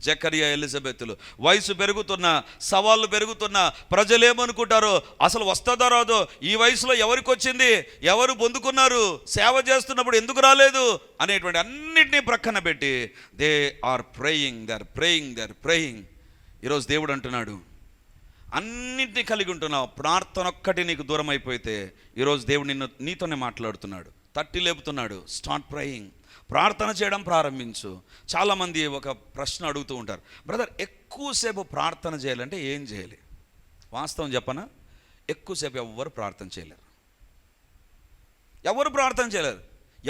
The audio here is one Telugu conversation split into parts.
జకరియా ఎలిజబెత్లు. వయసు పెరుగుతున్నా, సవాళ్ళు పెరుగుతున్నా, ప్రజలు ఏమనుకుంటారో, అసలు వస్తుందో రాదో, ఈ వయసులో ఎవరికి వచ్చింది, ఎవరు పొందుకున్నారు, సేవ చేస్తున్నప్పుడు ఎందుకు రాలేదు అనేటువంటి అన్నిటినీ ప్రక్కన పెట్టి దే ఆర్ ప్రేయింగ్. ఈరోజు దేవుడు అంటున్నాడు, అన్నింటినీ కలిగి ఉంటున్నావు, ప్రార్థన ఒక్కటి నీకు దూరం అయిపోతే ఈరోజు దేవుడు నీతోనే మాట్లాడుతున్నాడు, తట్టి లేపుతున్నాడు. స్టార్ట్ ప్రేయింగ్, ప్రార్థన చేయడం ప్రారంభించు. చాలామంది ఒక ప్రశ్న అడుగుతూ ఉంటారు, బ్రదర్ ఎక్కువసేపు ప్రార్థన చేయాలంటే ఏం చేయాలి? వాస్తవం చెప్పనా, ఎక్కువసేపు ఎవరు ప్రార్థన చేయలేరు.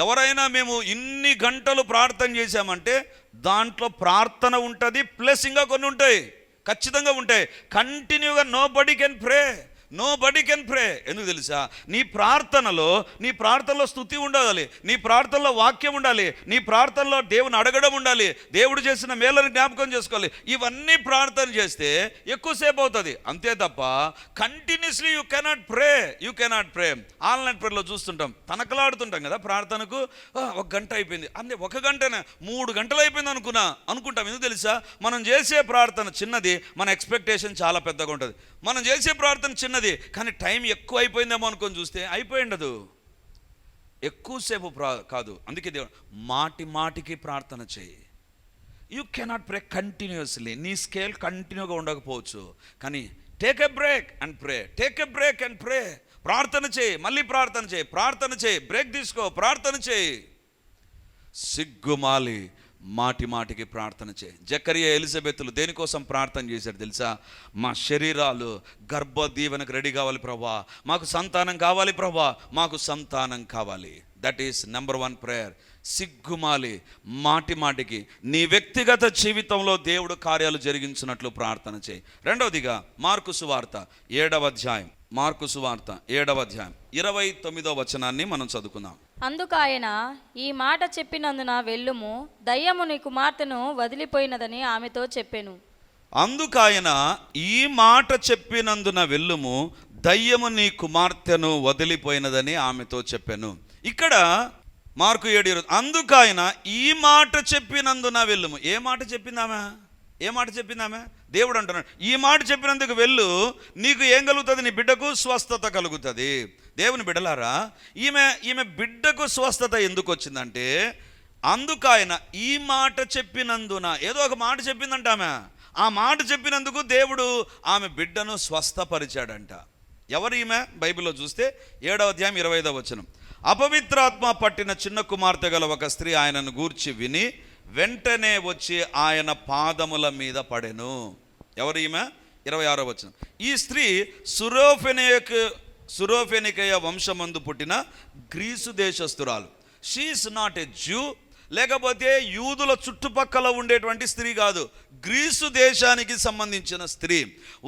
ఎవరైనా మేము ఇన్ని గంటలు ప్రార్థన చేశామంటే దాంట్లో ప్రార్థన ఉంటుంది, ప్లస్ ఇంకా కొన్ని ఉంటాయి, ఖచ్చితంగా ఉంటాయి. కంటిన్యూగా నో బడీ కెన్ ప్రే. ఎందుకు తెలుసా? నీ ప్రార్థనలో స్తుతి ఉండాలి, నీ ప్రార్థనలో వాక్యం ఉండాలి, నీ ప్రార్థనలో దేవుని అడగడం ఉండాలి, దేవుడు చేసిన మేలను జ్ఞాపకం చేసుకోవాలి. ఇవన్నీ ప్రార్థన చేస్తే ఎక్కువసేపు అవుతుంది. అంతే తప్ప continuously you cannot pray. Online ప్రేయర్లో చూస్తుంటాం, తనకలాడుతుంటాం కదా, ప్రార్థనకు 1 గంట అయిపోయింది, అంతే 1 గంటనే 3 గంటలు అయిపోయింది అనుకుంటాం. ఎందుకు తెలుసా? మనం చేసే ప్రార్థన చిన్నది, మన ఎక్స్పెక్టేషన్ చాలా పెద్దగా ఉంటుంది. మనం చేసే ప్రార్థన చిన్నది, కానీ టైం ఎక్కువ అయిపోయిందేమో అనుకొని చూస్తే అయిపోయి ఉండదు, ఎక్కువసేపు కాదు. అందుకే దేవుడు మాటికి ప్రార్థన చేయి. You cannot pray continuously. నీ స్కేల్ కంటిన్యూగా ఉండకపోవచ్చు, కానీ take a break and pray. ప్రార్థన చేయి, మళ్ళీ ప్రార్థన చేయి, బ్రేక్ తీసుకో, ప్రార్థన చేయి. సిగ్గుమాలి మాటికి ప్రార్థన చేయి. జకరియా ఎలిజబెత్లు దేనికోసం ప్రార్థన చేశారు తెలుసా? మా శరీరాలు గర్భదీవెనకు రెడీ కావాలి ప్రభా, మాకు సంతానం కావాలి ప్రభా, మాకు సంతానం కావాలి. That is number 1 prayer. సిగ్గుమాలి మాటికి నీ వ్యక్తిగత జీవితంలో దేవుడు కార్యాలు జరిగించినట్లు ప్రార్థన చేయి. రెండవదిగా మార్కు సువార్త 7వ అధ్యాయం 29వ వచనాన్ని మనం చదువుకుందాం. అందుకాయన, ఈ మాట చెప్పినందున వెళ్ళుము, దయ్యము నీ కుమార్తెను వదిలిపోయినదని ఆమెతో చెప్పెను. అందుకాయన ఈ మాట చెప్పినందున వెళ్ళుము, దయ్యము నీ కుమార్తెను వదిలిపోయినదని ఆమెతో చెప్పెను. ఇక్కడ మార్కు 7:20, అందుకాయన ఈ మాట చెప్పినందున వెళ్ళుము. ఏ మాట చెప్పిందామె? దేవుడు అంటున్నాడు, ఈ మాట చెప్పినందుకు వెళ్ళు, నీకు ఏం కలుగుతుంది? నీ బిడ్డకు స్వస్థత కలుగుతుంది. దేవుని బిడ్డలారా, ఈమె బిడ్డకు స్వస్థత ఎందుకు వచ్చిందంటే, అందుకాయన ఈ మాట చెప్పినందున, ఏదో ఒక మాట చెప్పిందంట ఆమె. ఆ మాట చెప్పినందుకు దేవుడు ఆమె బిడ్డను స్వస్థపరిచాడంట. ఎవరు ఈమె? బైబిల్లో చూస్తే 7వ అధ్యాయం 25వ వచనం. అపవిత్రాత్మ పట్టిన చిన్న కుమార్తె గల ఒక స్త్రీ ఆయనను గూర్చి విని వెంటనే వచ్చి ఆయన పాదముల మీద పడెను. ఎవరు ఈమె? 26వ వచనం. ఈ స్త్రీ సురోఫెనికయ వంశమందు పుట్టిన గ్రీసు దేశస్తురాలు. She is not a Jew, లేకపోతే యూదుల చుట్టుపక్కల ఉండేటువంటి స్త్రీ కాదు, గ్రీసు దేశానికి సంబంధించిన స్త్రీ.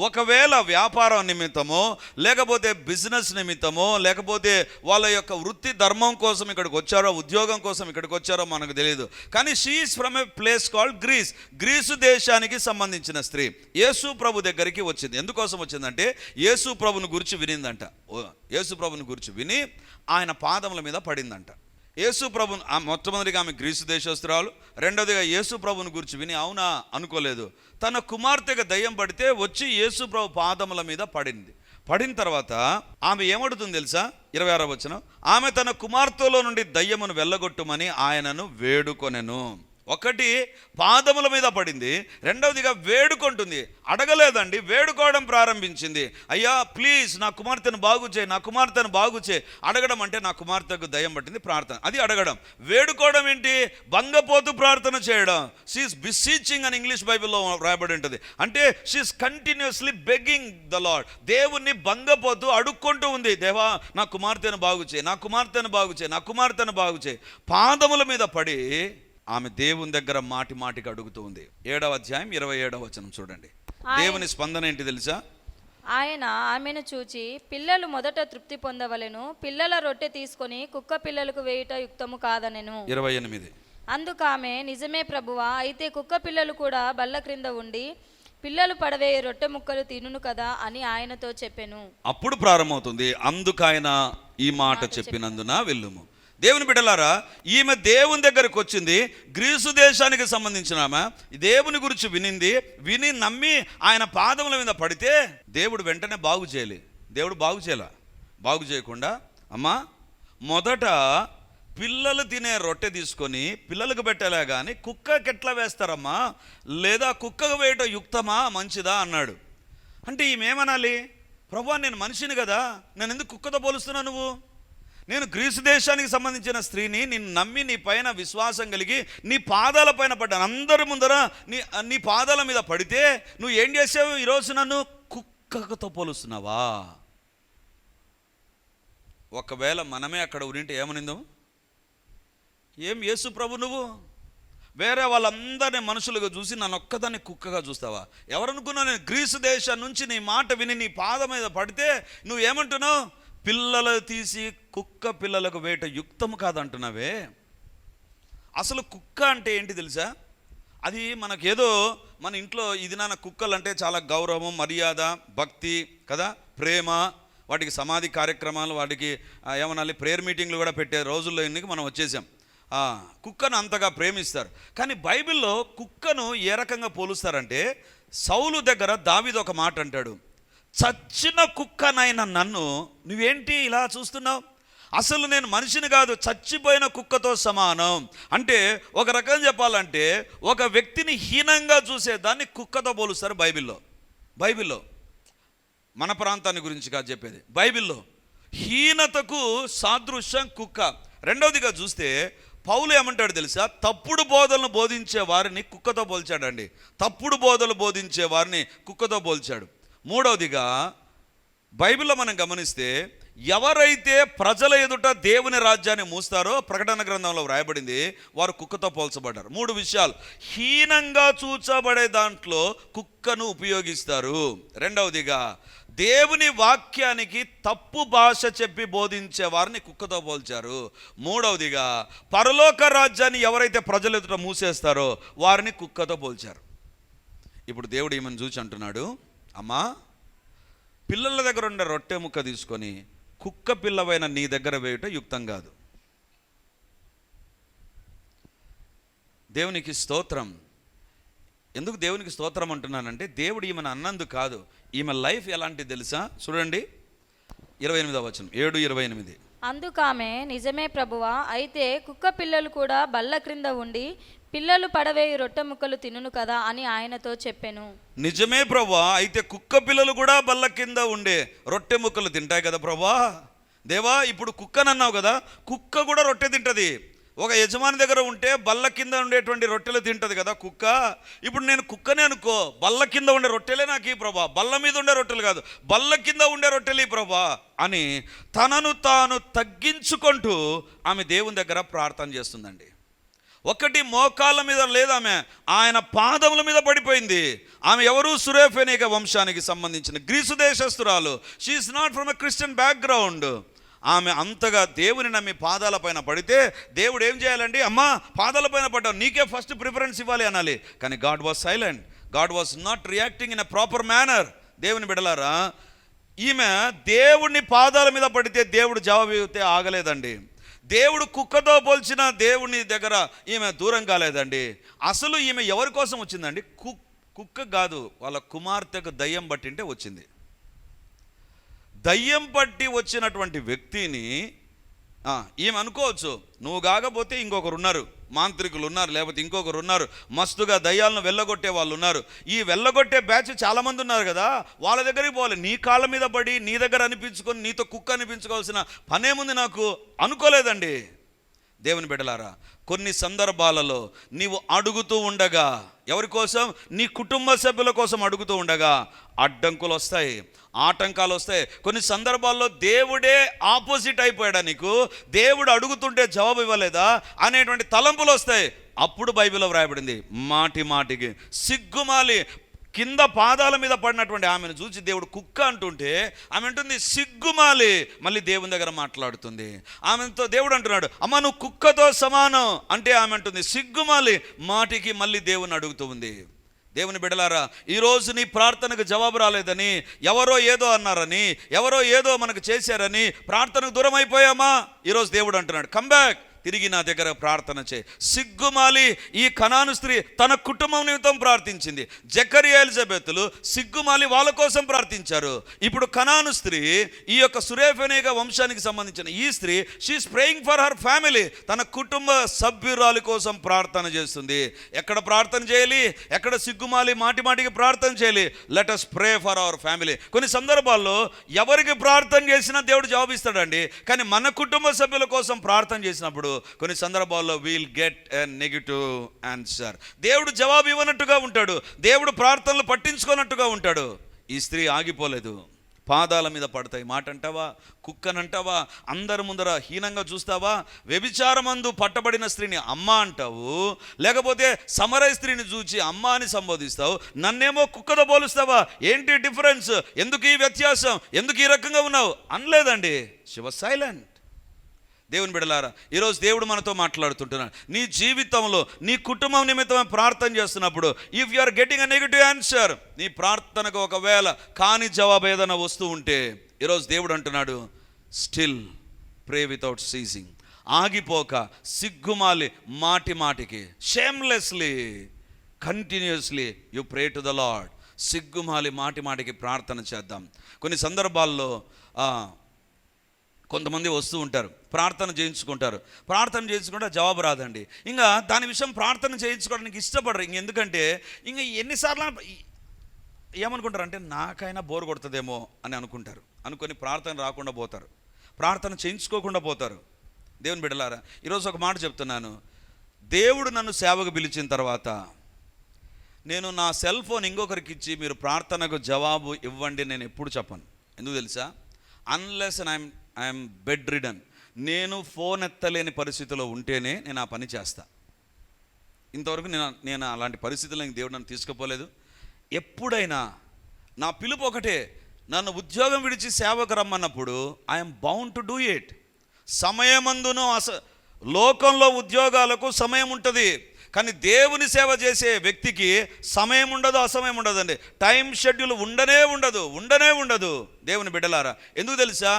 ఒకవేళ వ్యాపారం నిమిత్తమో, లేకపోతే బిజినెస్ నిమిత్తమో, లేకపోతే వాళ్ళ యొక్క వృత్తి ధర్మం కోసం ఇక్కడికి వచ్చారో, ఉద్యోగం కోసం ఇక్కడికి వచ్చారో మనకు తెలియదు, కానీ she is from A place called Greece దేశానికి సంబంధించిన స్త్రీ యేసు ప్రభు దగ్గరికి వచ్చింది. ఎందుకోసం వచ్చిందంటే యేసు ప్రభుని గురించి వినిందంట. యేసు ప్రభుని గురించి విని ఆయన పాదముల మీద పడిందంట. యేసు ప్రభుని మొట్టమొదటిగా ఆమె గ్రీసు దేశస్తురాలు, రెండవదిగా యేసు ప్రభుని గురించి విని అవునా అనుకోలేదు. తన కుమార్తెగా దయ్యం పడితే వచ్చి యేసు ప్రభు పాదముల మీద పడిన తర్వాత ఆమె ఏమడుతుంది తెలుసా? 26వ వచనం. ఆమె తన కుమార్తెలో నుండి దయ్యమును వెళ్ళగొట్టుమని ఆయనను వేడుకొనెను. ఒకటి పాదముల మీద పడింది, రెండవదిగా వేడుకుంటుంది. అడగలేదండి, వేడుకోవడం ప్రారంభించింది. అయ్యా ప్లీజ్ నా కుమార్తెను బాగు చేయి. అడగడం అంటే నా కుమార్తెకు దయ్యం పట్టింది, ప్రార్థన. అది అడగడం. వేడుకోవడం ఏంటి? బంగపోతు ప్రార్థన చేయడం. షీఈస్ బిసీచింగ్ అని ఇంగ్లీష్ బైబిల్లో రాయబడి ఉంటుంది. అంటే she is continuously begging the lord. దేవుణ్ణి బంగపోతూ అడుక్కుంటూ ఉంది, దేవా నా కుమార్తెను బాగు చేయి. పాదముల మీద పడి ఆమె దేవుని దగ్గర మాటికి అడుగుతూ ఉంది. 7వ అధ్యాయం 27వ వచనం చూడండి. దేవుని స్పందన ఏంటి తెలుసా? ఆయన ఆమెను చూచి, పిల్లలు మొదట తృప్తి పొందవలెను, పిల్లల రొట్టె తీసుకొని కుక్క పిల్లలకు వేయుట యుక్తము కాదనెను. 28. అందుకామె, నిజమే ప్రభువా, అయితే కుక్క పిల్లలు కూడా బల్ల క్రింద ఉండి పిల్లలు పడవే రొట్టె ముక్కలు తినును కదా అని ఆయనతో చెప్పెను. అప్పుడు ప్రారంభమవుతుంది, అందుకైన ఈ మాట చెప్పినందున వెళ్ళుము. దేవుని బిడ్డలారా, ఈమె దేవుని దగ్గరికి వచ్చింది, గ్రీసు దేశానికి సంబంధించిన ఆమె, దేవుని గురించి విని నమ్మి ఆయన పాదముల మీద పడితే దేవుడు వెంటనే బాగు చేయాలి. దేవుడు బాగు చేయకుండా, అమ్మా మొదట పిల్లలు తినే రొట్టె తీసుకొని పిల్లలకు పెట్టలే కానీ కుక్కకి ఎట్లా వేస్తారమ్మా, లేదా కుక్కకు వేయటం యుక్తమా మంచిదా అన్నాడు. అంటే ఈమెమనాలి, ప్రభువా నేను మనిషిని కదా, నేను ఎందుకు కుక్కతో పోలుస్తున్నా, నువ్వు నేను గ్రీసు దేశానికి సంబంధించిన స్త్రీని, నిన్ను నమ్మి నీ పైన విశ్వాసం కలిగి నీ పాదాల పైన పడ్డాను, అందరి ముందర నీ పాదాల మీద పడితే నువ్వు ఏం చేసావు, ఈరోజు నన్ను కుక్కతో పోలుస్తున్నావా? ఒకవేళ మనమే అక్కడ ఉనింటే ఏమనిందో, ఏం యేసు ప్రభు నువ్వు వేరే వాళ్ళందరినీ మనుషులుగా చూసి నన్ను ఒక్కదాన్ని కుక్కగా చూస్తావా? ఎవరనుకున్నావు, నేను గ్రీసు దేశం నుంచి నీ మాట విని నీ పాదం మీద పడితే నువ్వు ఏమంటున్నావు, పిల్లలు తీసి కుక్క పిల్లలకు వేట యుక్తము కాదంటున్నావే. అసలు కుక్క అంటే ఏంటి తెలుసా? అది మనకేదో మన ఇంట్లో ఇది నాన్న కుక్కలు అంటే చాలా గౌరవం, మర్యాద, భక్తి కదా, ప్రేమ, వాటికి సమాధి కార్యక్రమాలు, వాటికి ఏమనాలి ప్రేయర్ మీటింగ్లు కూడా పెట్టే రోజుల్లో ఎన్నికి మనం వచ్చేసాం. కుక్కను అంతగా ప్రేమిస్తారు. కానీ బైబిల్లో కుక్కను ఏ రకంగా పోలుస్తారంటే, సౌలు దగ్గర దావీదు ఒక మాట అంటాడు, చచ్చిన కుక్కనైన నన్ను నువ్వేంటి ఇలా చూస్తున్నావు, అసలు నేను మనిషిని కాదు, చచ్చిపోయిన కుక్కతో సమానం. అంటే ఒక రకంగా చెప్పాలంటే ఒక వ్యక్తిని హీనంగా చూసేదాన్ని కుక్కతో పోలుస్తారు బైబిల్లో. మన ప్రాంతాన్ని గురించి కాదు చెప్పేది, బైబిల్లో హీనతకు సాదృశ్యం కుక్క. రెండవదిగా చూస్తే పౌలు ఏమంటాడు తెలుసా, తప్పుడు బోధలను బోధించే వారిని కుక్కతో పోల్చాడండి. తప్పుడు బోధలు బోధించే వారిని కుక్కతో పోల్చాడు. మూడవదిగా బైబిల్లో మనం గమనిస్తే ఎవరైతే ప్రజల ఎదుట దేవుని రాజ్యాన్ని మూస్తారో, ప్రకటన గ్రంథంలో వ్రాయబడింది, వారు కుక్కతో పోల్చబడ్డారు. 3 విషయాలు. హీనంగా చూచబడే దాంట్లో కుక్కను ఉపయోగిస్తారు. రెండవదిగా దేవుని వాక్యానికి తప్పు భాష చెప్పి బోధించే వారిని కుక్కతో పోల్చారు. మూడవదిగా పరలోక రాజ్యాన్ని ఎవరైతే ప్రజల ఎదుట మూసేస్తారో వారిని కుక్కతో పోల్చారు. ఇప్పుడు దేవుడు ఈమెను చూసి అంటున్నాడు, అమ్మా పిల్లల దగ్గర ఉండే రొట్టె ముక్క తీసుకొని కుక్క పిల్లవైన నీ దగ్గర వేయటం యుక్తం కాదు. దేవునికి స్తోత్రం. ఎందుకు దేవునికి స్తోత్రం అంటున్నానంటే, దేవుడు ఈమెను అన్నందు కాదు, ఈమె లైఫ్ ఎలాంటి తెలుసా? చూడండి 28వ వచనం, 7:28. అందుకామె, నిజమే ప్రభువా, అయితే కుక్క పిల్లలు కూడా బల్ల క్రింద ఉండి పిల్లలు పడవేయి రొట్టె ముక్కలు తినును కదా అని ఆయనతో చెప్పెను. నిజమే ప్రభువా, అయితే కుక్క పిల్లలు కూడా బల్ల కింద ఉండే రొట్టె ముక్కలు తింటాయి కదా ప్రభువా. దేవా, ఇప్పుడు కుక్కనన్నావు కదా, కుక్క కూడా రొట్టె తింటది. ఒక యజమాని దగ్గర ఉంటే బల్ల కింద ఉండేటువంటి రొట్టెలు తింటది కదా కుక్క. ఇప్పుడు నేను కుక్కనే అనుకో, బల్ల కింద ఉండే రొట్టెలే నాకు ఈ ప్రభా, బల్ల మీద ఉండే రొట్టెలు కాదు, బల్ల కింద ఉండే రొట్టెలు ఈ ప్రభా అని తనను తాను తగ్గించుకుంటూ ఆమె దేవుని దగ్గర ప్రార్థన చేస్తుందండి. ఒకటి మోకాళ్ళ మీద లేదు, ఆమె ఆయన పాదముల మీద పడిపోయింది. ఆమె ఎవరు? సురేఫెనీక వంశానికి సంబంధించిన గ్రీసు దేశస్తురాలు. She is not from a Christian background. ఆమె అంతగా దేవుని నమ్మి పాదాల పైన పడితే దేవుడు ఏం చేయాలండి, అమ్మా పాదాల పైన పడ్డావు, నీకే ఫస్ట్ ప్రిఫరెన్స్ ఇవ్వాలి అనాలి. కానీ God was silent, God was not reacting in a proper manner. దేవుని బిడలారా, ఈమె దేవుని పాదాల మీద పడితే దేవుడు జవాబు ఇవ్వతే ఆగలేదండి. దేవుడు కుక్కతో పోల్చిన దేవుని దగ్గర ఈమె దూరం కాలేదండి. అసలు ఈమె ఎవరి కోసం వచ్చిందండి? కుక్క కాదు, వాళ్ళ కుమార్తెకు దయ్యం పట్టింటే వచ్చింది. దయ్యం పట్టి వచ్చినటువంటి వ్యక్తిని ఈమె అనుకోవచ్చు, నువ్వు కాకపోతే ఇంకొకరు ఉన్నారు, మాంత్రికులు ఉన్నారు, లేకపోతే ఇంకొకరు ఉన్నారు, మస్తుగా దయ్యాలను వెళ్ళగొట్టే వాళ్ళు ఉన్నారు. ఈ వెళ్ళగొట్టే బ్యాచ్ చాలామంది ఉన్నారు కదా, వాళ్ళ దగ్గరికి పోవాలి. నీ కాళ్ళ మీద పడి నీ దగ్గర అనిపించుకొని నీతో కుక్క అనిపించుకోవాల్సిన పనేముంది నాకు అనుకోలేదండి. దేవుని బిడ్డలారా, కొన్ని సందర్భాలలో నీవు అడుగుతూ ఉండగా, ఎవరి కోసం? నీ కుటుంబ సభ్యుల కోసం అడుగుతూ ఉండగా అడ్డంకులు వస్తాయి, ఆటంకాలు వస్తాయి. కొన్ని సందర్భాల్లో దేవుడే ఆపోజిట్ అయిపోయాడా నీకు, దేవుడు అడుగుతుంటే జవాబు ఇవ్వలేదా అనేటువంటి తలంపులు వస్తాయి. అప్పుడు బైబిల్లో వ్రాయబడింది, మాటి మాటికి సిగ్గుమాలి కింద పాదాల మీద పడినటువంటి ఆమెను చూసి దేవుడు కుక్క అంటుంటే ఆమె అంటుంది సిగ్గుమాలి. మళ్ళీ దేవుని దగ్గర మాట్లాడుతుంది. ఆమెతో దేవుడు అంటున్నాడు, అమ్మ నువ్వు కుక్కతో సమానం అంటే ఆమె అంటుంది సిగ్గుమాలి. మాటికి మళ్ళీ దేవుని అడుగుతూ ఉంది. దేవుని బిడ్డలారా, ఈరోజు నీ ప్రార్థనకు జవాబు రాలేదని, ఎవరో ఏదో అన్నారని, ఎవరో ఏదో మనకు చేశారని ప్రార్థనకు దూరం అయిపోయామా? ఈరోజు దేవుడు అంటున్నాడు, కమ్ బ్యాక్, తిరిగి నా దగ్గర ప్రార్థన చేయి. సిగ్గుమాలి ఈ కనాను స్త్రీ తన కుటుంబం నిమిత్తం ప్రార్థించింది. జకరియా ఎలిజబెతులు సిగ్గుమాలి వాళ్ళ కోసం ప్రార్థించారు. ఇప్పుడు కనాను స్త్రీ, ఈ యొక్క సురేఫెనేగ వంశానికి సంబంధించిన ఈ స్త్రీ, she is praying for her family, తన కుటుంబ సభ్యురాలి కోసం ప్రార్థన చేస్తుంది. ఎక్కడ ప్రార్థన చేయాలి? ఎక్కడ సిగ్గుమాలి మాటి మాటికి ప్రార్థన చేయాలి? Let us pray for our family. కొన్ని సందర్భాల్లో ఎవరికి ప్రార్థన చేసినా దేవుడు జవాబిస్తాడండి. కానీ మన కుటుంబ సభ్యుల కోసం ప్రార్థన చేసినప్పుడు కొన్ని సందర్భాల్లో we'll get a negative answer. దేవుడు జవాబు ఇవ్వనట్టుగా ఉంటాడు, దేవుడు ప్రార్థనలు పట్టించుకోనట్టుగా ఉంటాడు. ఈ స్త్రీ ఆగిపోలేదు. పాదాల మీద పడతాయి మాట అంటావా? కుక్కనంటావా? అందరి ముందర హీనంగా చూస్తావా? వ్యభిచారమందు పట్టబడిన స్త్రీని అమ్మ అంటావు, లేకపోతే సమరయ స్త్రీని చూచి అమ్మ అని సంబోధిస్తావు, నన్నేమో కుక్కతో పోలుస్తావా? ఏంటి డిఫరెన్స్? ఎందుకు ఈ వ్యత్యాసం? ఎందుకు ఈ రకంగా ఉన్నావు అనలేదండి. She was silent. దేవుని బిడ్డలారా, ఈరోజు దేవుడు మనతో మాట్లాడుతుంటున్నాడు. నీ జీవితంలో నీ కుటుంబం నిమిత్తమే ప్రార్థన చేస్తున్నప్పుడు, if you are getting a negative answer, నీ ప్రార్థనకు ఒకవేళ కాని జవాబు ఏదైనా వస్తూ ఉంటే, ఈరోజు దేవుడు అంటున్నాడు, స్టిల్ ప్రే వితౌట్ సీజింగ్, ఆగిపోక సిగ్గుమాలి మాటి మాటికి, shamelessly continuously you pray to the Lord. సిగ్గుమాలి మాటి మాటికి ప్రార్థన చేద్దాం. కొన్ని సందర్భాల్లో కొంతమంది వస్తూ ఉంటారు, ప్రార్థన చేయించుకుంటారు, ప్రార్థన చేయించుకుంటే జవాబు రాదండి. ఇంకా దాని విషయం ప్రార్థన చేయించుకోవడానికి ఇష్టపడరు. ఎందుకంటే ఇంకా ఎన్నిసార్లు ఏమనుకుంటారు అంటే, నాకైనా బోర్ కొడుతుందేమో అని అనుకుంటారు. అనుకొని ప్రార్థన రాకుండా పోతారు, ప్రార్థన చేయించుకోకుండా పోతారు. దేవుని బిడ్డలారా, ఈరోజు ఒక మాట చెప్తున్నాను. దేవుడు నన్ను సేవకు పిలిచిన తర్వాత నేను నా సెల్ ఫోన్ ఇంకొకరికి ఇచ్చి మీరు ప్రార్థనకు జవాబు ఇవ్వండి నేను ఎప్పుడు చెప్పను. ఎందుకు తెలుసా? అన్లెస్ ఐఎమ్ బెడ్ రిడన్, నేను ఫోన్ ఎత్తలేని పరిస్థితిలో ఉంటేనే నేను ఆ పని చేస్తా. ఇంతవరకు నేను అలాంటి పరిస్థితుల్లో దేవుడు నన్ను తీసుకుపోలేదు. ఎప్పుడైనా నా పిలుపు ఒకటే, నన్ను ఉద్యోగం విడిచి సేవకు రమ్మన్నప్పుడు I'm bound to do it. సమయమందును లోకంలో ఉద్యోగాలకు సమయం ఉంటుంది, కానీ దేవుని సేవ చేసే వ్యక్తికి సమయం ఉండదు, అసమయం ఉండదండి. టైం షెడ్యూల్ ఉండనే ఉండదు. దేవుని బిడ్డలారా, ఎందుకు తెలుసా?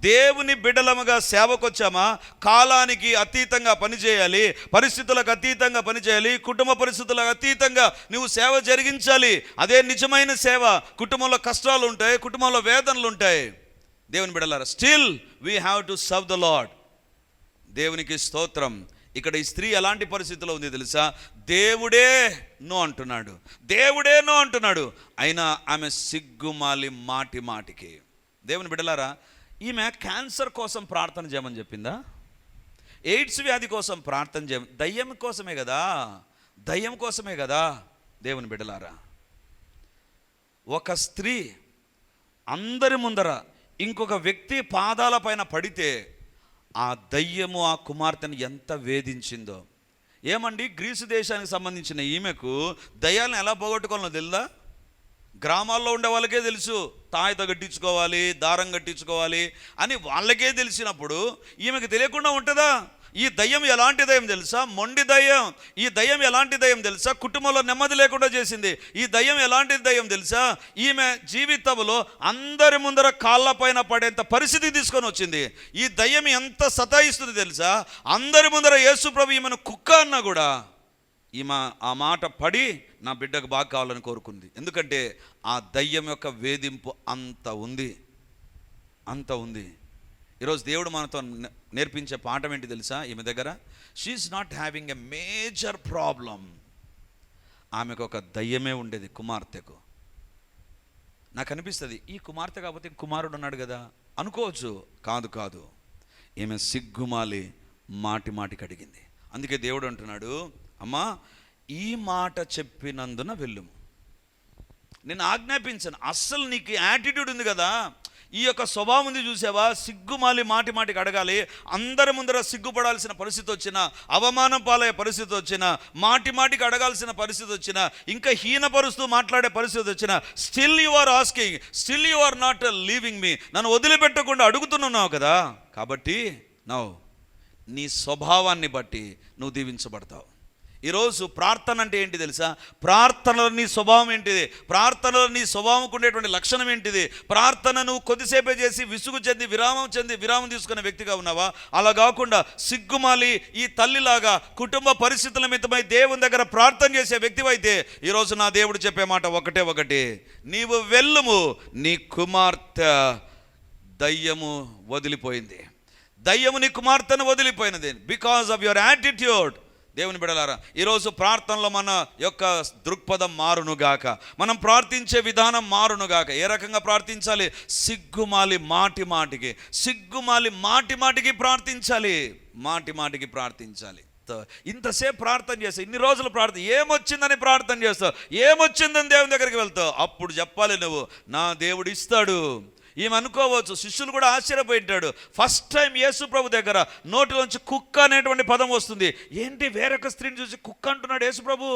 దేవుని బిడ్డలముగా సేవకొచ్చామా, కాలానికి అతీతంగా పనిచేయాలి, పరిస్థితులకు అతీతంగా పనిచేయాలి, కుటుంబ పరిస్థితులకు అతీతంగా నువ్వు సేవ జరిగించాలి. అదే నిజమైన సేవ. కుటుంబంలో కష్టాలు ఉంటాయి, కుటుంబంలో వేదనలు ఉంటాయి. దేవుని బిడ్డలారా, still we have to serve the lord. దేవునికి స్తోత్రం. ఇక్కడ ఈ స్త్రీ ఎలాంటి పరిస్థితిలో ఉంది తెలుసా? దేవుడే నో అంటున్నాడు, అయినా ఆమె సిగ్గుమాలి మాటి మాటికి. దేవుని బిడ్డలారా, ఈమె క్యాన్సర్ కోసం ప్రార్థన చేయమని చెప్పిందా? ఎయిడ్స్ వ్యాధి కోసం ప్రార్థన చేయమని? దయ్యం కోసమే కదా. దేవుని బిడ్డలారా, ఒక స్త్రీ అందరి ముందర ఇంకొక వ్యక్తి పాదాల పైన పడితే ఆ దయ్యము ఆ కుమార్తెను ఎంత వేధించిందో. ఏమండి, గ్రీసు దేశానికి సంబంధించిన ఈమెకు దయ్యాలను ఎలా పోగొట్టుకోవాలో తెలుదా? గ్రామాల్లో ఉండే వాళ్ళకే తెలుసు, తాయిత కట్టించుకోవాలి, దారం కట్టించుకోవాలి అని వాళ్ళకే తెలిసినప్పుడు ఈమెకు తెలియకుండా ఉంటుందా? ఈ దయ్యం ఎలాంటి దయ్యం తెలుసా? మొండి దయ్యం. ఈ దయ్యం ఎలాంటి దయ్యం తెలుసా? కుటుంబంలో నెమ్మది లేకుండా చేసింది. ఈ దయ్యం ఎలాంటి దయ్యం తెలుసా? ఈమె జీవితంలో అందరి ముందర కాళ్ళపైన పడేంత పరిస్థితి తీసుకొని వచ్చింది. ఈ దయ్యం ఎంత సతాయిస్తుంది తెలుసా? అందరి ముందర యేసు ప్రభు ఈమెను కుక్క అన్నా కూడా ఈమె ఆ మాట పడి నా బిడ్డకు బాగా కావాలని కోరుకుంది. ఎందుకంటే ఆ దయ్యం యొక్క వేధింపు అంత ఉంది. ఈరోజు దేవుడు మనతో నేర్పించే పాఠం ఏంటి తెలుసా? ఈమె దగ్గర she is not having a major problem. ఆమెకు ఒక దయ్యమే ఉండేది కుమార్తెకు. నాకు అనిపిస్తుంది, ఈ కుమార్తె కాకపోతే కుమారుడు ఉన్నాడు కదా అనుకోవచ్చు. కాదు, ఈమె సిగ్గుమాలి మాటికి అడిగింది. అందుకే దేవుడు అంటున్నాడు, అమ్మా ఈ మాట చెప్పినందున వెళ్ళుము, నేను ఆజ్ఞాపించాను. అస్సలు నీకు యాటిట్యూడ్ ఉంది కదా, ఈ యొక్క స్వభావం ఉంది చూసావా? సిగ్గుమాలి మాటికి అడగాలి, అందరి ముందర సిగ్గుపడాల్సిన పరిస్థితి వచ్చినా, అవమానం పాలయ్యే పరిస్థితి వచ్చినా, మాటికి అడగాల్సిన పరిస్థితి వచ్చినా, ఇంకా హీనపరుస్తూ మాట్లాడే పరిస్థితి వచ్చినా, still you are asking, still you are not leaving me, నన్ను వదిలిపెట్టకుండా అడుగుతున్నావు కదా. కాబట్టి నీ స్వభావాన్ని బట్టి నువ్వు దీవించబడతావు. ఈరోజు ప్రార్థన అంటే ఏంటి తెలుసా? ప్రార్థనలో నీ స్వభావం ఏంటిది? ప్రార్థనలో నీ స్వభావంకు ఉండేటువంటి లక్షణం ఏంటిది? ప్రార్థన నువ్వు కొద్దిసేపే చేసి విసుగు చెంది విరామం తీసుకునే వ్యక్తిగా ఉన్నావా? అలా కాకుండా సిగ్గుమాలి ఈ తల్లిలాగా కుటుంబ పరిస్థితుల మితమై దేవుని దగ్గర ప్రార్థన చేసే వ్యక్తివైతే ఈరోజు నా దేవుడు చెప్పే మాట ఒకటి, నీవు వెళ్ళుము, నీ కుమార్తె దయ్యము వదిలిపోయింది. దయ్యము నీ కుమార్తెను వదిలిపోయినది. Because of your attitude. దేవుని బిడ్డలారా, ఈరోజు ప్రార్థనలో మన యొక్క దృక్పథం మారునుగాక, మనం ప్రార్థించే విధానం మారునుగాక. ఏ రకంగా ప్రార్థించాలి? సిగ్గుమాలి మాటిమాటికి ప్రార్థించాలి. ఇంతసేపు ప్రార్థన చేస్తావు, ఇన్ని రోజులు ప్రార్థన, ఏమొచ్చిందని ప్రార్థన చేస్తావు, ఏమొచ్చిందని దేవుని దగ్గరికి వెళ్తావు. అప్పుడు చెప్పాలి నువ్వు, నా దేవుడు ఇస్తాడు. ఈమె అనుకోవచ్చు, శిష్యులు కూడా ఆశ్చర్యపోయింటాడు. ఫస్ట్ టైం యేసు ప్రభు దగ్గర నోటిలోంచి కుక్క అనేటువంటి పదం వస్తుంది. ఏంటి, వేరొక స్త్రీని చూసి కుక్క అంటున్నాడు యేసు ప్రభు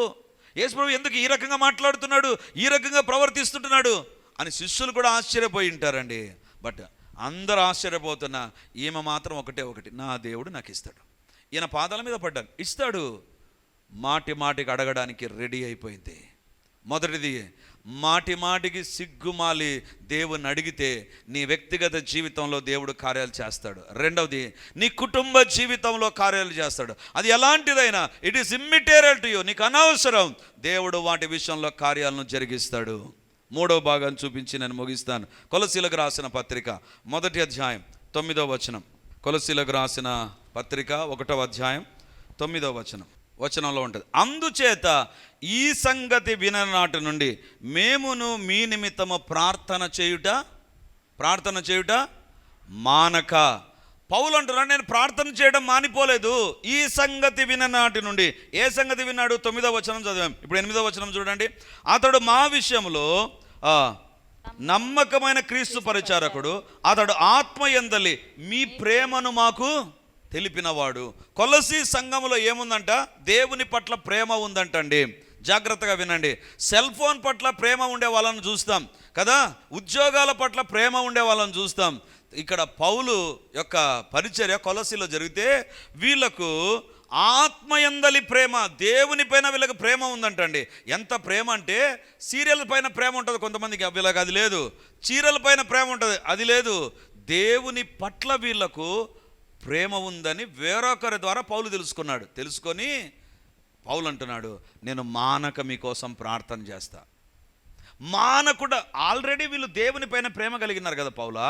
ఎందుకు ఈ రకంగా మాట్లాడుతున్నాడు, ఈ రకంగా ప్రవర్తిస్తుంటున్నాడు అని శిష్యులు కూడా ఆశ్చర్యపోయి ఉంటారండి. బట్ అందరూ ఆశ్చర్యపోతున్నా ఈమె మాత్రం ఒకటి, నా దేవుడు నాకు ఇస్తాడు. ఈయన పాదాల మీద పడ్డాను, ఇస్తాడు. మాటికి అడగడానికి రెడీ అయిపోయింది. మొదటిది, మాటికి సిగ్గుమాలి దేవుని అడిగితే నీ వ్యక్తిగత జీవితంలో దేవుడు కార్యాలు చేస్తాడు. రెండవది, నీ కుటుంబ జీవితంలో కార్యాలు చేస్తాడు. అది ఎలాంటిదైనా it is immaterial to you, నీకు అనవసరం. దేవుడు వాటి విషయంలో కార్యాలను జరిగిస్తాడు. మూడవ భాగాన్ని చూపించి నేను ముగిస్తాను. కొలసీలకు రాసిన పత్రిక 1వ అధ్యాయం 9వ వచనం. కొలసీలకు రాసిన పత్రిక 1వ అధ్యాయం 9వ వచనంలో ఉంటుంది, అందుచేత ఈ సంగతి విననాటి నుండి మేమును మీ నిమిత్తము ప్రార్థన చేయుట మానక. పౌలు అంటున్నాడు, నేను ప్రార్థన చేయడం మానిపోలేదు. ఈ సంగతి విననాటి నుండి. ఏ సంగతి విన్నాడు? 9వ వచనం చదివాం. ఇప్పుడు 8వ వచనం చూడండి. అతడు మా విషయంలో నమ్మకమైన క్రీస్తు పరిచారకుడు, అతడు ఆత్మయందలి మీ ప్రేమను మాకు తెలిపినవాడు. కొలసీ సంఘములో ఏముందంట? దేవుని పట్ల ప్రేమ ఉందంటండి. జాగ్రత్తగా వినండి. సెల్ ఫోన్ పట్ల ప్రేమ ఉండే వాళ్ళని చూస్తాం కదా, ఉద్యోగాల పట్ల ప్రేమ ఉండే వాళ్ళని చూస్తాం. ఇక్కడ పౌలు యొక్క పరిచర్య కొలసీలో జరిగితే వీళ్ళకు ఆత్మయందలి ప్రేమ, దేవుని పైన వీళ్ళకి ప్రేమ ఉందంటండి. ఎంత ప్రేమ అంటే, సీరియల్ పైన ప్రేమ ఉంటుంది కొంతమందికి, వీళ్ళకి అది లేదు. చీరల పైన ప్రేమ ఉంటుంది, అది లేదు. దేవుని పట్ల వీళ్ళకు ప్రేమ ఉందని వేరొకరి ద్వారా పౌలు తెలుసుకొని పౌలు అంటున్నాడు, నేను మానక మీకోసం ప్రార్థన చేస్తా. మానకుండా ఆల్రెడీ వీళ్ళు దేవుని పైన ప్రేమ కలిగినారు కదా పౌలా,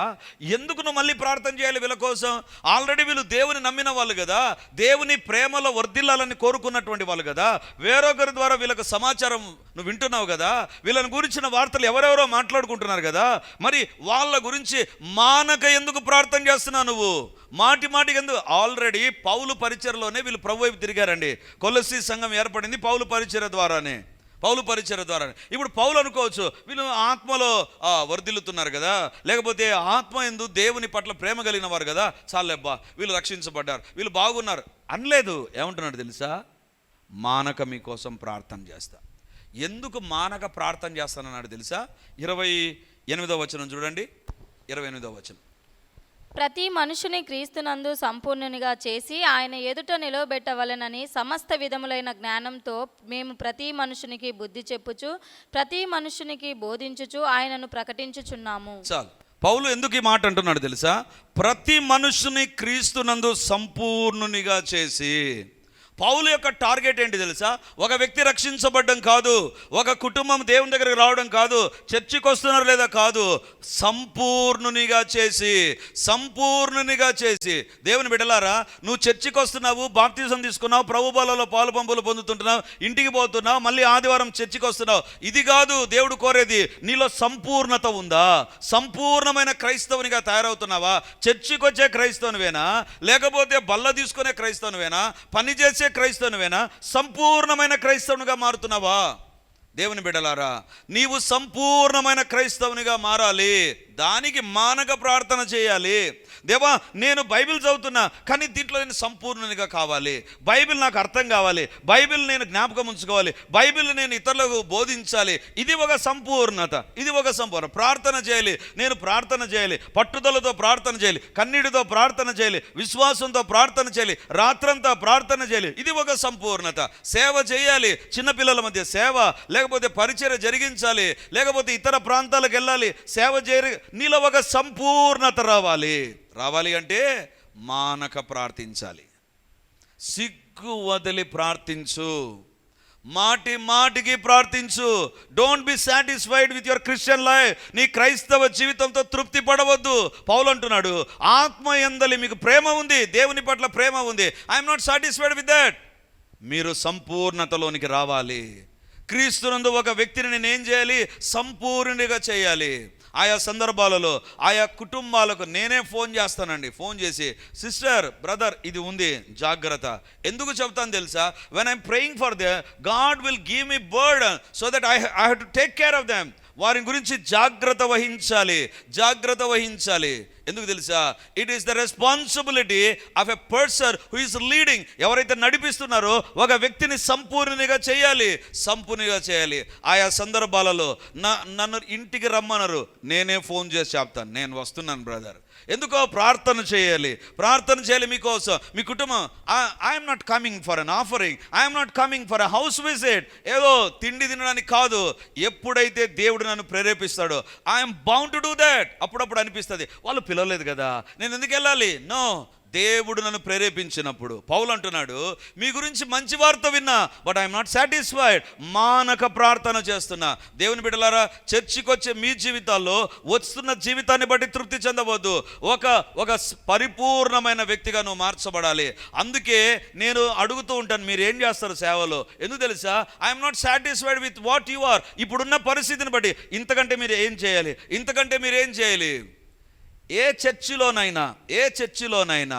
ఎందుకు నువ్వు మళ్ళీ ప్రార్థన చేయాలి వీళ్ళ కోసం? ఆల్రెడీ వీళ్ళు దేవుని నమ్మిన వాళ్ళు కదా, దేవుని ప్రేమలో వర్ధిల్లాలని కోరుకున్నటువంటి వాళ్ళు కదా, వేరొకరి ద్వారా వీళ్ళకి సమాచారం నువ్వు వింటున్నావు కదా, వీళ్ళని గురించిన వార్తలు ఎవరెవరో మాట్లాడుకుంటున్నారు కదా, మరి వాళ్ళ గురించి మానక ఎందుకు ప్రార్థన చేస్తున్నావు నువ్వు? మాటికి ఎందుకు? ఆల్రెడీ పౌలు పరిచర్లోనే వీళ్ళు ప్రభు వైపు తిరిగారండి. కొలసీ సంఘం ఏర్పడింది పౌలు పరిచర్య ద్వారానే. ఇప్పుడు పౌలు అనుకోవచ్చు, వీళ్ళు ఆత్మలో వర్ధిల్లుతున్నారు కదా, లేకపోతే ఆత్మ యందు దేవుని పట్ల ప్రేమ కలిగిన వారు కదా, చాలేబ్బా వీళ్ళు రక్షించబడ్డారు, వీళ్ళు బాగున్నారు అనలేదు. ఏమంటున్నాడు తెలుసా? మానక మీకోసం ప్రార్థన చేస్తా. ఎందుకు మానక ప్రార్థన చేస్తానన్నాడు తెలుసా? 28వ వచనం చూడండి. 28వ వచనం, ప్రతి మనుషుని క్రీస్తునందు సంపూర్ణునిగా చేసి ఆయన ఎదుట నిలవబెట్టవలెనని సమస్త విధములైన జ్ఞానంతో మేము ప్రతి మనుషునికి బుద్ధి చెప్పుచు ప్రతి మనుషునికి బోధించుచు ఆయనను ప్రకటించుచున్నాము. చాలు. పౌలు ఎందుకు ఈ మాట అంటున్నాడు తెలుసా? ప్రతి మనుషుని క్రీస్తునందు సంపూర్ణునిగా చేసి. పౌలు యొక్క టార్గెట్ ఏంటి తెలుసా? ఒక వ్యక్తి రక్షించబడ్డం కాదు, ఒక కుటుంబం దేవుని దగ్గరికి రావడం కాదు, చర్చికి వస్తున్నారు లేదా కాదు, సంపూర్ణునిగా చేసి. దేవుని బిడ్డలారా, నువ్వు చర్చికి వస్తున్నావు, బాప్తిజం తీసుకున్నావు, ప్రభు బలలో పాలు పంపులు పొందుతుంటున్నావు, ఇంటికి పోతున్నావు, మళ్ళీ ఆదివారం చర్చికి వస్తున్నావు, ఇది కాదు దేవుడు కోరేది. నీలో సంపూర్ణత ఉందా? సంపూర్ణమైన క్రైస్తవునిగా తయారవుతున్నావా? చర్చికి వచ్చే క్రైస్తవునివేనా, లేకపోతే బల్ల తీసుకునే క్రైస్తవునివేనా, పని చేసే క్రైస్తవునివేనా, సంపూర్ణమైన క్రైస్తవునిగా మారుతున్నావా? దేవుని బిడ్డలారా, నీవు సంపూర్ణమైన క్రైస్తవునిగా మారాలి. దానికి మానక ప్రార్థన చేయాలి. దేవా, నేను బైబిల్ చదువుతున్నా, కానీ దీంట్లో నేను సంపూర్ణంగా కావాలి. బైబిల్ నాకు అర్థం కావాలి. బైబిల్ నేను జ్ఞాపకం ఉంచుకోవాలి. బైబిల్ నేను ఇతరులకు బోధించాలి. ఇది ఒక సంపూర్ణత, ఇది ఒక సంపూర్ణ ప్రార్థన చేయాలి. నేను ప్రార్థన చేయాలి, పట్టుదలతో ప్రార్థన చేయాలి, కన్నీటితో ప్రార్థన చేయాలి, విశ్వాసంతో ప్రార్థన చేయాలి, రాత్రంతా ప్రార్థన చేయాలి. ఇది ఒక సంపూర్ణత. సేవ చేయాలి, చిన్నపిల్లల మధ్య సేవ, లేకపోతే పరిచర్య జరిగించాలి, లేకపోతే ఇతర ప్రాంతాలకు వెళ్ళాలి, సేవ చేయ. నీలో ఒక సంపూర్ణత రావాలి అంటే మానక ప్రార్థించాలి. సిగ్గు వదిలి ప్రార్థించు, మాటికి ప్రార్థించు. Don't be satisfied with your Christian life. నీ క్రైస్తవ జీవితంతో తృప్తి పడవద్దు. పౌలు అంటున్నాడు, ఆత్మ యందలి మీకు ప్రేమ ఉంది, దేవుని పట్ల ప్రేమ ఉంది. I'm not satisfied with that. మీరు సంపూర్ణతలోనికి రావాలి. క్రీస్తునందు ఒక వ్యక్తిని నేనేం చేయాలి? సంపూర్ణునిగా చేయాలి. ఆయా సందర్భాలలో ఆయా కుటుంబాలకు నేనే ఫోన్ చేస్తానండి. ఫోన్ చేసి, సిస్టర్, బ్రదర్, ఇది ఉంది, జాగ్రత్త. ఎందుకు చెప్తాను తెలుసా? When I'm praying for them, God will give me burden so that I have to take care of them. వారి గురించి జాగ్రత్త వహించాలి. ఎందుకు తెలుసా? It is the responsibility of a person who is leading. ఎవరైతే నడిపిస్తున్నారో ఒక వ్యక్తిని సంపూర్ణంగా చేయాలి. ఆయా సందర్భాలలో నన్ను ఇంటికి రమ్మన్నారు, నేనే ఫోన్ చేసి చెప్తాను, నేను వస్తున్నాను బ్రదర్. ఎందుకో ప్రార్థన చేయాలి మీకోసం, మీ కుటుంబం. I'm not coming for an offering, I'm not coming for a house visit. ఏదో తిండి తినడానికి కాదు. ఎప్పుడైతే దేవుడు నన్ను ప్రేరేపిస్తాడో I'm bound to do that. అప్పుడప్పుడు అనిపిస్తుంది, వాళ్ళు పిలవలేదు కదా, నేను ఎందుకు వెళ్ళాలి? నో, దేవుడు నన్ను ప్రేరేపించినప్పుడు. పౌలు అంటున్నాడు, మీ గురించి మంచి వార్త విన్నా, బట్ ఐఎమ్ నాట్ సాటిస్ఫైడ్. మానక ప్రార్థన చేస్తున్నా. దేవుని బిడ్డలారా, చర్చికి వచ్చే మీ జీవితాల్లో వస్తున్న జీవితాన్ని బట్టి తృప్తి చెందవద్దు. ఒక పరిపూర్ణమైన వ్యక్తిగా నువ్వు మార్చబడాలి. అందుకే నేను అడుగుతూ ఉంటాను, మీరు ఏం చేస్తారు సేవలో? ఎందుకు తెలుసా? I'm not satisfied with what you are. ఇప్పుడున్న పరిస్థితిని బట్టి ఇంతకంటే మీరు ఏం చేయాలి? ఏ చర్చిలోనైనా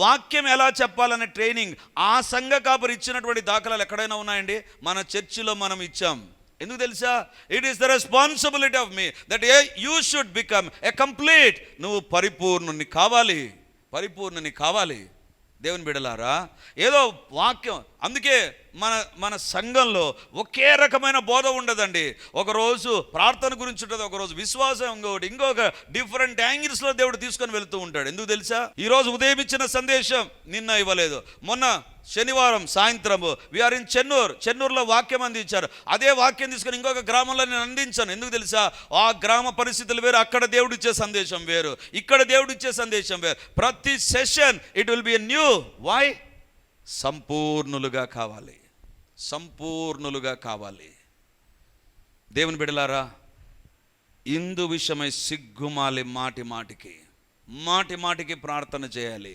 వాక్యం ఎలా చెప్పాలనే ట్రైనింగ్ ఆ సంఘ కాపరి ఇచ్చినటువంటి దాఖలాలు ఎక్కడైనా ఉన్నాయండి? మన చర్చిలో మనం ఇచ్చాం. ఎందుకు తెలుసా? It is the responsibility of me that you should become a complete. నువ్వు పరిపూర్ణుని కావాలి. దేవుని బిడ్డలారా, ఏదో వాక్యం. అందుకే మన సంఘంలో ఒకే రకమైన బోధ ఉండదండి. ఒకరోజు ప్రార్థన గురించి ఉంటుంది, ఒకరోజు విశ్వాసం, ఇంకొక డిఫరెంట్ యాంగిల్స్లో దేవుడు తీసుకొని వెళుతూ ఉంటాడు. ఎందుకు తెలుసా? ఈరోజు ఉదయం ఇచ్చిన సందేశం నిన్న ఇవ్వలేదు. మొన్న శనివారం సాయంత్రము వీఆర్ ఇన్ చెన్నూరులో వాక్యం అందించారు. అదే వాక్యం తీసుకొని ఇంకొక గ్రామంలో నేను అందించాను. ఎందుకు తెలుసా? ఆ గ్రామ పరిస్థితులు వేరు, అక్కడ దేవుడు ఇచ్చే సందేశం వేరు, ఇక్కడ దేవుడు ఇచ్చే సందేశం వేరు. ప్రతి session it will be a new. Why? సంపూర్ణులుగా కావాలి. దేవుని బిడ్డలారా, ఇందు విషయమై సిగ్గుమాలి మాటికి ప్రార్థన చేయాలి.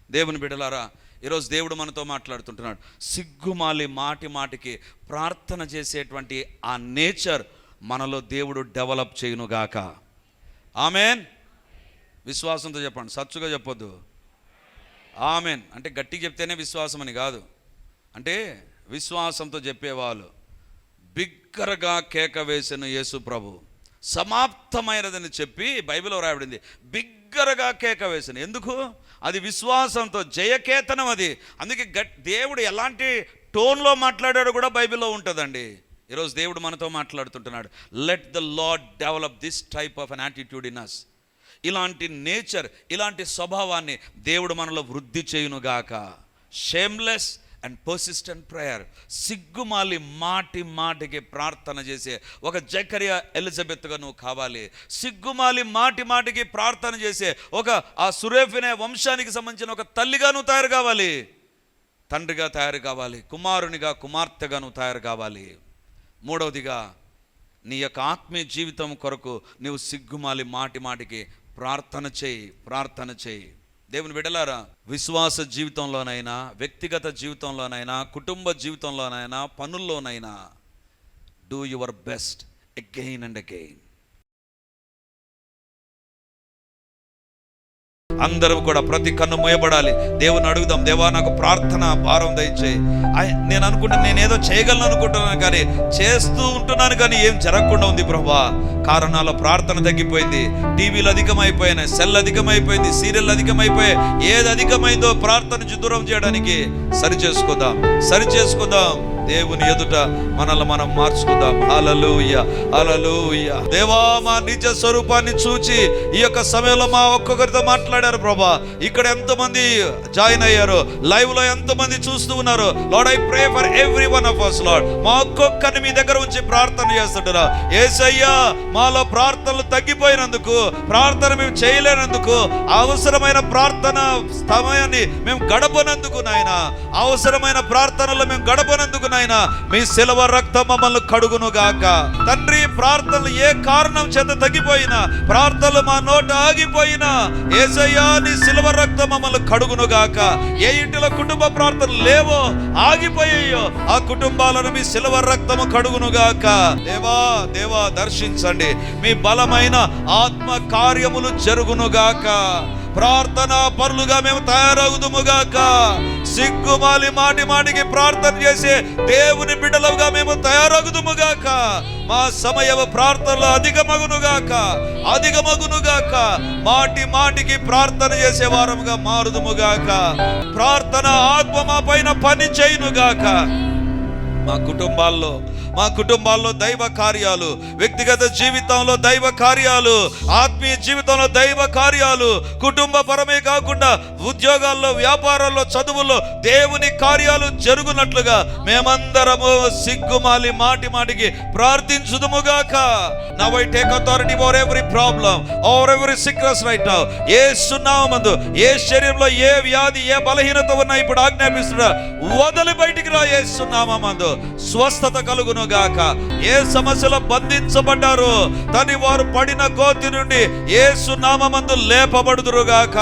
దేవుని బిడ్డలారా, ఈరోజు దేవుడు మనతో మాట్లాడుతుంటున్నాడు. సిగ్గుమాలి మాటికి ప్రార్థన చేసేటువంటి ఆ నేచర్ మనలో దేవుడు డెవలప్ చేయునుగాక. ఆమెన్. విశ్వాసంతో చెప్పండి, సచ్చుగా చెప్పొద్దు. ఆమెన్ అంటే గట్టిగా చెప్తేనే విశ్వాసం అని కాదు. అంటే విశ్వాసంతో చెప్పేవాళ్ళు బిగ్గరగా కేక వేసిన యేసు ప్రభు సమాప్తమైనదని చెప్పి బైబిల్లో రాయబడింది. బిగ్గరగా కేక వేసిన. ఎందుకు? అది విశ్వాసంతో జయకేతనం అది. అందుకే దేవుడు ఎలాంటి టోన్లో మాట్లాడాడో కూడా బైబిల్లో ఉంటుందండి. ఈరోజు దేవుడు మనతో మాట్లాడుతుంటున్నాడు. Let the lord develop this type of an attitude in us. ఇలాంటి నేచర్, ఇలాంటి స్వభావాన్ని దేవుడు మనలో వృద్ధి చేయునుగాక. Shameless and persistent prayer. సిగ్గుమాలి మాటికి ప్రార్థన చేసే ఒక జకరియా ఎలిజబెత్గా నువ్వు కావాలి. సిగ్గుమాలి మాటికి ప్రార్థన చేసే ఆ సురేఫినే వంశానికి సంబంధించిన ఒక తల్లిగా నువ్వు తయారు కావాలి, తండ్రిగా తయారు కావాలి, కుమార్తెగా నువ్వు తయారు కావాలి. మూడవదిగా, నీ యొక్క ఆత్మీయ జీవితం కొరకు నువ్వు సిగ్గుమాలి మాటికి ప్రార్థన చేయి. దేవుని బిడ్డలారా, విశ్వాస జీవితంలోనైనా, వ్యక్తిగత జీవితంలోనైనా, కుటుంబ జీవితంలోనైనా, పనుల్లోనైనా do your best again and again. అందరం కూడా ప్రతి కన్ను మూయబడాలి. దేవుని అడుగుదాం, దేవా నాకు ప్రార్థన భారం దయచేయి. నేను అనుకుంటాను, నేనేదో చేయగలను అనుకుంటున్నాను, కానీ చేస్తూ ఉంటున్నాను, కానీ ఏం జరగకుండా ఉంది ప్రభువా. కారణాల ప్రార్థన తగ్గిపోయింది, టీవీలు అధికమైపోయినాయి, సెల్ అధికమైపోయింది, సీరియల్ అధికమైపోయాయి. ఏది అధికమైందో ప్రార్థన నుంచి దూరం చేయడానికి సరి చేసుకుందాం. దేవుని ఎదుట మనల్ని మనం మార్చుకుందాం. హల్లెలూయా, హల్లెలూయా. దేవా, మా నిజ స్వరూపాన్ని చూచి ఈ యొక్క సమయంలో మా ఒక్కొక్కరితో మాట్లాడారు ప్రభా. ఇక్కడ ఎంతమంది జాయిన్ అయ్యారు, లైవ్ లో ఎంతమంది చూస్తూ ఉన్నారు. Lord, I pray for every one of us lord. మా ఒక్కొక్కరిని మీ దగ్గర ఉంచి ప్రార్థన చేస్తుంటారా. యేసయ్యా, మాలో ప్రార్థనలు తగ్గిపోయినందుకు, ప్రార్థన మేము చేయలేనందుకు, అవసరమైన ప్రార్థన సమయాన్ని మేము గడపనందుకు నాయన, అవసరమైన ప్రార్థనలు మేము గడపనందుకు నాయన, మీ శిలువ రక్తం మమ్మల్ని కడుగును గాక. తండ్రి, ప్రార్థనలు ఏ కారణం చేత తగ్గిపోయినా, ప్రార్థనలు మా నోట ఆగిపోయినా, యేసయ్యా నీ శిలువ రక్తం మమ్మల్ని కడుగును గాక. ఏ ఇంటిలో కుటుంబ ప్రార్థనలు లేవో, ఆగిపోయాయో, ఆ కుటుంబాలను మీ శిలువ రక్తము కడుగును గాక. దేవా దర్శించండి, మీ బలమైన ఆత్మ కార్యములు జరుగును గాక. ప్రార్థన పరులుగా మేము తయారవుదుముగాక. సిగ్గుమాలి మాటికి ప్రార్థన చేసే దేవుని బిడ్డలుగా మేము తయారవుదుముగాక. మా సమయ ప్రార్థనలు అధికమగునుగాక. మాటికి ప్రార్థన చేసే వారముగా మారుదుముగాక. ప్రార్థన ఆత్మ మా పైన పని చేయునుగాక. మా కుటుంబాల్లో దైవ కార్యాలు, వ్యక్తిగత జీవితంలో దైవ కార్యాలు, ఆత్మీయ జీవితంలో దైవ కార్యాలు, కుటుంబ పరమే కాకుండా ఉద్యోగాల్లో, వ్యాపారాల్లో, చదువుల్లో దేవుని కార్యాలు జరుగునట్లుగా మేమందరము సిగ్గుమాలి మాటికి ప్రార్థించుదుముగాక. Now I take authority over every problem, over every sickness right now. యేసు నామమునందు ఏ శరీరంలో ఏ వ్యాధి, ఏ బలహీనత ఉన్నా ఇప్పుడు ఆజ్ఞాపిస్తున్నా, వదిలి బయటికి రా. యేసు నామమునందు స్వస్థత కలుగును గాక. ఏ సమస్యలో బంధించబడ్డారు, తని వారు పడిన గోతి నుండి యేసు నామమందు లేపబడుదురుగాక.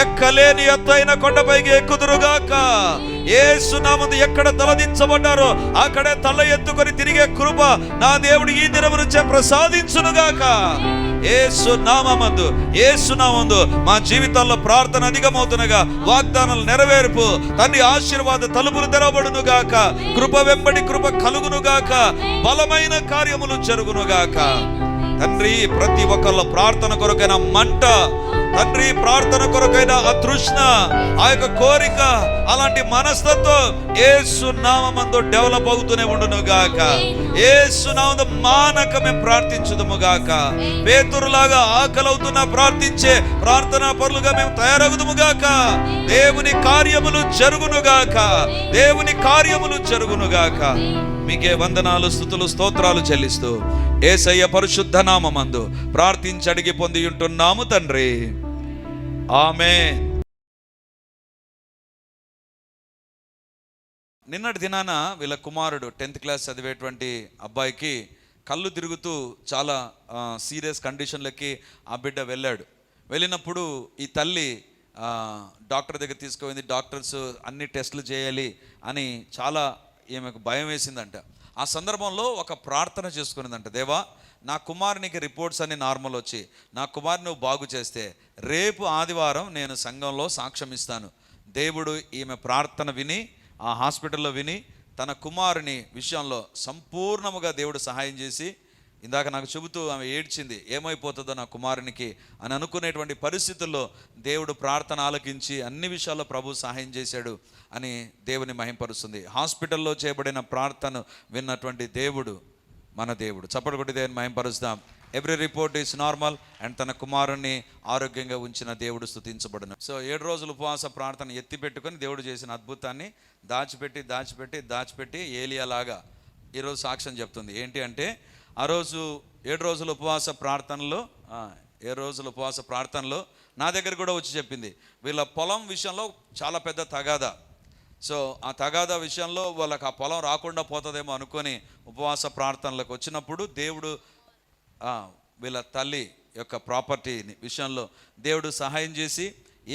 ఎక్కలేని ఎత్తైన కొండపైకి ఎక్కుదురుగాక. యేసు నామమునందు ఎక్కడ తలదించబడ్డారో అక్కడే తల ఎత్తుకొని తిరిగే కృప నా దేవుడు ఈ దినము నుంచే ప్రసాదించునుగాక. యేసు నామమందు మా జీవితాల్లో ప్రార్థన అధికమవుతున్నగా, వాగ్దానాలు నెరవేర్పు, తండ్రి ఆశీర్వాద తలుపులు తెరవబడునుగాక. కృప వెంబడి కృప కలుగునుగాక. బలమైన కార్యములు జరుగునుగాక. తండ్రి, ప్రతి ఒక్కళ్ళ ప్రార్థన కొరకైన మంట, తండ్రి ప్రార్థన కొరకైన ఆ తృష్ణ, ఆ యొక్క కోరిక, అలాంటి మనస్తత్వం యేసు నామమందు డెవలప్ అవుతూనే ఉండును గాక. యేసు నామమున మానక మేము ప్రార్థించుదుము గాక. పేతురులాగా ఆకలవుతున్న ప్రార్థించే ప్రార్థనా పరులుగా మేము తయారవుదుము గాక. దేవుని కార్యములు జరుగును గాక. మీకే వందనాలు, స్తుతులు, స్తోత్రాలు చెల్లిస్తూ యేసయ్య పరిశుద్ధ నామమందు ప్రార్థించి అడిగి పొంది ఉంటున్నాము తండ్రి. ఆమేన్. నిన్నటి దినాన వీళ్ళ కుమారుడు 10th క్లాస్ చదివేటువంటి అబ్బాయికి కళ్ళు తిరుగుతూ చాలా సీరియస్ కండిషన్లకి ఆ బిడ్డ వెళ్ళినప్పుడు ఈ తల్లి డాక్టర్ దగ్గర తీసుకుపోయింది. డాక్టర్స్ అన్ని టెస్టులు చేయాలి అని చాలా ఈమెకు భయం వేసిందంట. ఆ సందర్భంలో ఒక ప్రార్థన చేసుకునిందంట. దేవా, నా కుమారునికి రిపోర్ట్స్ అన్ని నార్మల్ వచ్చి నా కుమారుని నువ్వు బాగు చేస్తే రేపు ఆదివారం నేను సంఘంలో సాక్ష్యం ఇస్తాను. దేవుడు ఈమె ప్రార్థన విని, ఆ హాస్పిటల్లో విని, తన కుమారుని విషయంలో సంపూర్ణముగా దేవుడు సహాయం చేసి, ఇందాక నాకు చెబుతూ ఆమె ఏడ్చింది, ఏమైపోతుందో నా కుమారునికి అని అనుకునేటువంటి పరిస్థితుల్లో దేవుడు ప్రార్థన ఆలకించి అన్ని విషయాల్లో ప్రభు సహాయం చేశాడు అని దేవుని మహింపరుస్తుంది. హాస్పిటల్లో చేయబడిన ప్రార్థన విన్నటువంటి దేవుడు మన దేవుడు. చప్పటి కొట్టి దేవుని మహింపరుస్తాం. Every report is normal and తన కుమారుణ్ణి ఆరోగ్యంగా ఉంచిన దేవుడు స్తుతించబడును. సో 7 రోజులు ఉపవాస ప్రార్థన ఎత్తి పెట్టుకొని దేవుడు చేసిన అద్భుతాన్ని దాచిపెట్టి ఏలియాలాగా ఈరోజు సాక్ష్యం చెప్తుంది. ఏంటి అంటే, ఆ రోజు 7 రోజుల ఉపవాస ప్రార్థనలో నా దగ్గర కూడా వచ్చి చెప్పింది, వీళ్ళ పొలం విషయంలో చాలా పెద్ద తగాదా. సో ఆ తగాదా విషయంలో వాళ్ళకి ఆ పొలం రాకుండా పోతుందేమో అనుకొని ఉపవాస ప్రార్థనలకు వచ్చినప్పుడు దేవుడు వీళ్ళ తల్లి యొక్క ప్రాపర్టీ విషయంలో దేవుడు సహాయం చేసి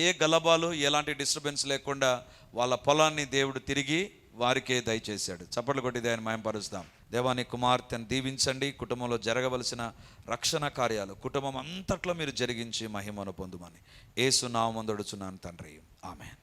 ఏ గలబాలు, ఎలాంటి డిస్టర్బెన్స్ లేకుండా వాళ్ళ పొలాన్ని దేవుడు తిరిగి వారికే దయచేశాడు. చప్పట్లు కొట్టి దాన్ని మహిమపరుస్తాం. దేవాని కుమార్తెను దీవించండి. కుటుంబంలో జరగవలసిన రక్షణ కార్యాలు కుటుంబం అంతట్లో మీరు జరిగించి మహిమను పొందుమని యేసు నామమున అడుగుచున్నాను తండ్రి, ఆమేన్.